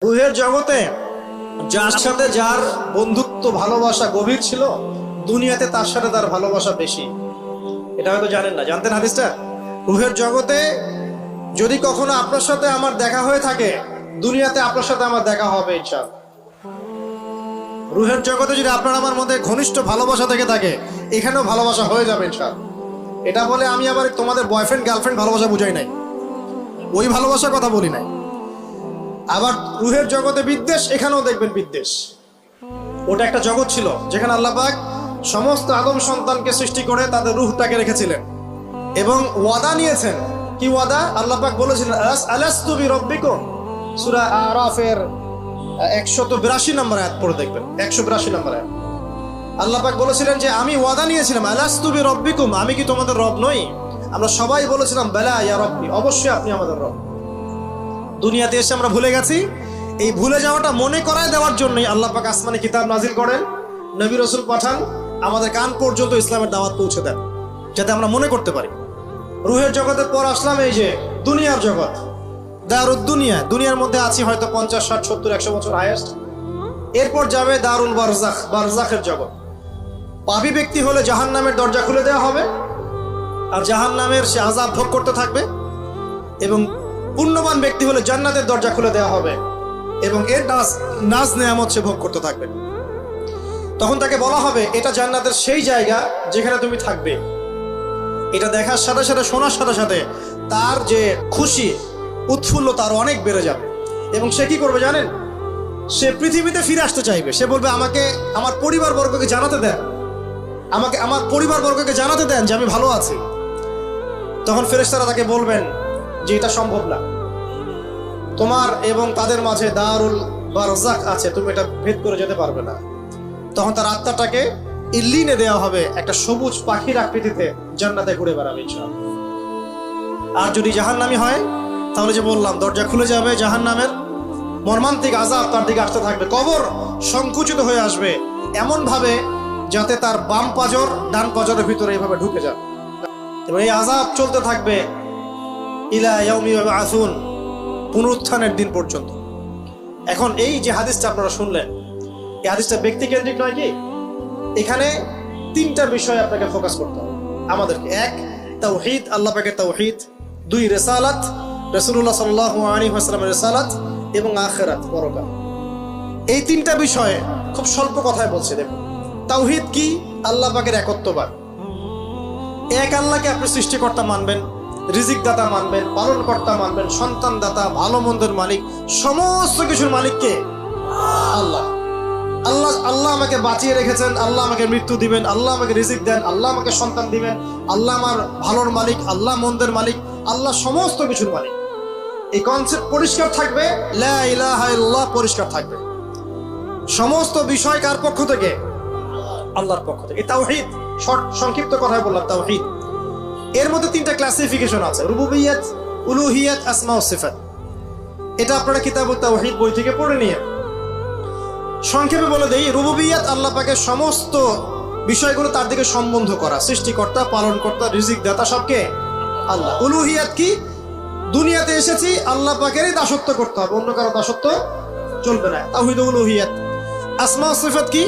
রুহের জগতে যার সাথে যার বন্ধুত্ব ভালোবাসা গভীর ছিল, দুনিয়াতে তার সাথে তার ভালোবাসা বেশি। এটা হয়তো জানেন না, জানতেন হাদিসটা? রুহের জগতে যদি কখনো আপনার সাথে আমার দেখা হয়ে থাকে, দুনিয়াতে আপনার সাথে আমার দেখা হবে ইনশাআল্লাহ। রুহের জগতে যদি আপনার আমার মধ্যে ঘনিষ্ঠ ভালোবাসা থেকে থাকে, এখানেও ভালোবাসা হয়ে যাবে ইনশাআল্লাহ। এটা বলে আমি আবার তোমাদের বয়ফ্রেন্ড গার্লফ্রেন্ড ভালোবাসা বুঝাই নাই, ওই ভালোবাসার কথা বলি নাই। আবার রুহের জগতে বিদ্বেষ, এখানেও দেখবেন বিদ্বেষ। ওটা একটা জগৎ ছিল যেখানে আল্লাহ পাক সমস্ত আদম সন্তানকে সৃষ্টি করে তাদের রুহটাকে রেখেছিলেন এবং ওয়াদা নিয়েছেন। কি ওয়াদা? আল্লাহ পাক বলেছিলেন আলাস্তু বিরাব্বিকুম, সূরা আরাফের 182 নম্বর আয়াত পড়ে দেখবেন, 182 নম্বর আয়াত। আল্লাহ পাক বলেছিলেন যে আমি ওয়াদা নিয়েছিলাম, আলাস্তু বিরাব্বিকুম, আমি কি তোমাদের রব নই? আমরা সবাই বলেছিলাম বালা ইয়া রাব্বি, অবশ্যই আপনি আমাদের রব। দুনিয়াতে এসে আমরা ভুলে গেছি। এই ভুলে যাওয়াটা মনে করায় দেওয়ার জন্যই আল্লাহ পাক আসমানে কিতাব নাজিল করেন, নবী রাসূল পাঠান, আমাদের কান পর্যন্ত ইসলামের দাওয়াত পৌঁছে দেন, যাতে আমরা মনে করতে পারি। রুহের জগতের পর আসলাম এই যে দুনিয়ার জগৎ, দারুদ দুনিয়া। দুনিয়ার মধ্যে আছি হয়তো 50, 60, 70, 100 বছর হায়েস্ট। এরপর যাবে দারুল বারজাখ, বারজাখের জগৎ। পাপী ব্যক্তি হলে জাহান্নামের দরজা খুলে দেওয়া হবে আর জাহান্নামের সে আযাব ভোগ করতে থাকবে, এবং পুণ্যবান ব্যক্তি হলে জান্নাতের দরজা খুলে দেওয়া হবে এবং এর নাজ নেয়ামত সে ভোগ করতে থাকবে। তখন তাকে বলা হবে এটা জান্নাতের সেই জায়গা যেখানে তুমি থাকবে। এটা দেখার সাথে সাথে, শোনার সাথে সাথে তার যে খুশি উৎফুল্লতা আরো অনেক বেড়ে যাবে। এবং সে কি করবে জানেন? সে পৃথিবীতে ফিরে আসতে চাইবে। সে বলবে আমাকে আমার পরিবারবর্গকে জানাতে দেন, আমাকে আমার পরিবারবর্গকে জানাতে দেন যে আমি ভালো আছি। তখন ফেরেশতারা তাকে বলবেন যে এটা সম্ভব না, তোমার এবং তাদের মাঝে দারুল বারজাখ আছে, তুমি এটা ভেদ করে যেতে পারবে না। তখন তার আত্মাটাকে ইল্লিনে দেওয়া হবে, একটা সবুজ পাখির আকৃতিতে জান্নাতে ঘুরে বেড়াবে ইনশাআল্লাহ। আর যদি জাহান্নামী হয় তাহলে যে বললাম দরজা খুলে যাবে, জাহান্নামের মর্মান্তিক আযাব তার দিকে আসতে থাকবে। কবর সংকুচিত হয়ে আসবে এমন ভাবে যাতে তার বাম পাজর ডান পাজরের ভিতরে এইভাবে ঢুকে যাবে এবং এই আযাব চলতে থাকবে ইলা ইয়াউমি ইউবআসুন, পুনরুত্থানের দিন পর্যন্ত। এখন এই যে হাদিসটা আপনারা শুনলেন, এই হাদিসটা ব্যক্তিকেন্দ্রিক নয় কি? এখানে তিনটা বিষয় আপনাকে ফোকাস করতে হবে আমাদেরকে। এক, তাওহীদ, আল্লাহ পাকের তাওহীদ। দুই, রিসালাত, রাসূলুল্লাহ সাল্লাল্লাহু আলাইহি ওয়াসাল্লামের রিসালাত, এবং আখিরাত, পরকাল। এই তিনটা বিষয়ে খুব স্বল্প কথায় বলছি। দেখুন, তাওহীদ কি? আল্লাহ পাকের একত্ববাদ। এক আল্লাহকে আপনি সৃষ্টিকর্তা মানবেন, রিজিক দাতা মানবেন, পালন কর্তা মানবেন, সন্তান দাতা, ভালো মন্দের মালিক, সমস্ত কিছুর মালিককে আল্লাহ। আল্লাহ আল্লাহ আমাকে বাঁচিয়ে রেখেছেন, আল্লাহ আমাকে মৃত্যু দিবেন, আল্লাহ আমাকে রিজিক দেন, আল্লাহ আমাকে সন্তান দিবেন, আল্লাহ আমার ভালোর মালিক, আল্লাহ মন্দের মালিক, আল্লাহ সমস্ত কিছুর মালিক। এই কনসেপ্ট পরিষ্কার থাকবে, লা ইলাহা ইল্লাল্লাহ পরিষ্কার থাকবে। সমস্ত বিষয় কার পক্ষ থেকে? আল্লাহর পক্ষ থেকে। এই তাওহীদ, শর্ট সংক্ষিপ্ত কথায় বললাম তাওহীদ। এর মধ্যে তিনটা ক্লাসিফিকেশন আছে: রুবুবিয়্যাত, উলুহিয়্যাত, আসমা ও সিফাত। এটা আপনারা কিতাবুত তাওহীদ বই থেকে পড়ে নিয়ে সংক্ষেপে বলে দেই। রুবুবিয়্যাত, আল্লাহ পাকের সমস্ত বিষয়গুলো তার দিকে সম্বন্ধ করা, সৃষ্টিকর্তা, পালনকর্তা, রিজিক দাতা সবকে আল্লাহ। উলুহিয়্যাত কি? দুনিয়াতে এসেছি আল্লাহ পাকেরই দাসত্ব করতে হবে, অন্য কারো দাসত্ব চলবে না, তাওহীদ উলুহিয়্যাত। আসমা ও সিফাত কি?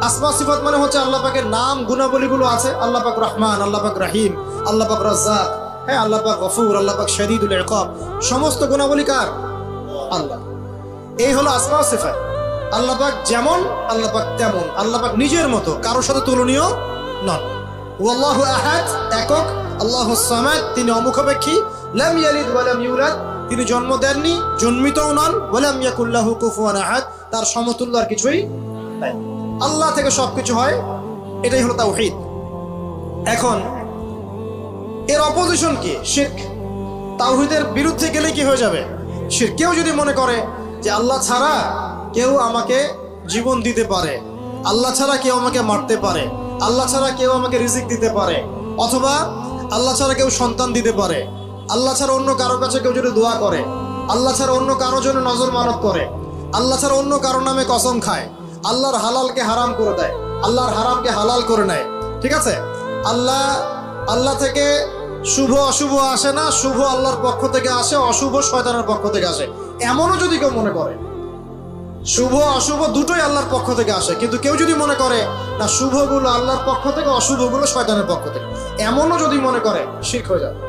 আসমা সিফাত মানে হচ্ছে আল্লাহ পাকের নাম গুণাবলীগুলো আছে। আল্লাহ পাক রহমান, আল্লাহ পাক রহিম, আল্লাহ পাক রাজ্জাক, হ্যাঁ, আল্লাহ পাক গফুর, আল্লাহ পাক শাদীদুল ইকাব। সমস্ত গুণাবলী কার? আল্লাহ। এই হলো আসমা সিফাত। আল্লাহ পাক যেমন, আল্লাহ পাক তেমন, আল্লাহ পাক নিজের মতো, কারোর সাথে তুলনীয় নন। ওয়াল্লাহু আহাদ, একক। আল্লাহুস সামাদ, তিনি অমুখাপেক্ষী। লাম ইয়ালিদ ওয়া লাম ইউলাদ, তিনি জন্ম দেননি, জন্মিতও নন। ওয়া লাম ইয়াকুল লাহু কুফুয়ান আহাদ, তার সমতুল্য আর কিছুই নাই। আল্লাহ থেকে সবকিছু হয়, এটাই হলো তাওহীদ। এখন এর অপোজিশন কি? শিরক। তাওহীদের বিরুদ্ধে গেলে কি হয়ে যাবে? শিরক। কেউ যদি মনে করে যে আল্লাহ ছাড়া কেউ আমাকে জীবন দিতে পারে, আল্লাহ ছাড়া কেউ আমাকে মারতে পারে, আল্লাহ ছাড়া কেউ আমাকে রিজিক দিতে পারে, অথবা আল্লাহ ছাড়া কেউ সন্তান দিতে পারে, আল্লাহ ছাড়া অন্য কারো কাছে কেউ যদি দোয়া করে, আল্লাহ ছাড়া অন্য কারোর জন্য নজর মানত করে, আল্লাহ ছাড়া অন্য কারোর নামে কসম খায়, আল্লাহর হালালকে হারাম করে দেয়, আল্লাহর হারামকে হালাল করে নেয়, ঠিক আছে? আল্লাহ থেকে শুভ অশুভ আসে না, শুভ আল্লাহর পক্ষ থেকে আসে, অশুভ শয়তানের পক্ষ থেকে আসে, এমনও যদি কেউ মনে করে, শুভ অশুভ দুটোই আল্লাহর পক্ষ থেকে আসে, কিন্তু কেউ যদি মনে করে না শুভগুলো আল্লাহর পক্ষ থেকে, অশুভগুলো শয়তানের পক্ষ থেকে, এমনও যদি মনে করে, শিরক হয়ে যাবে।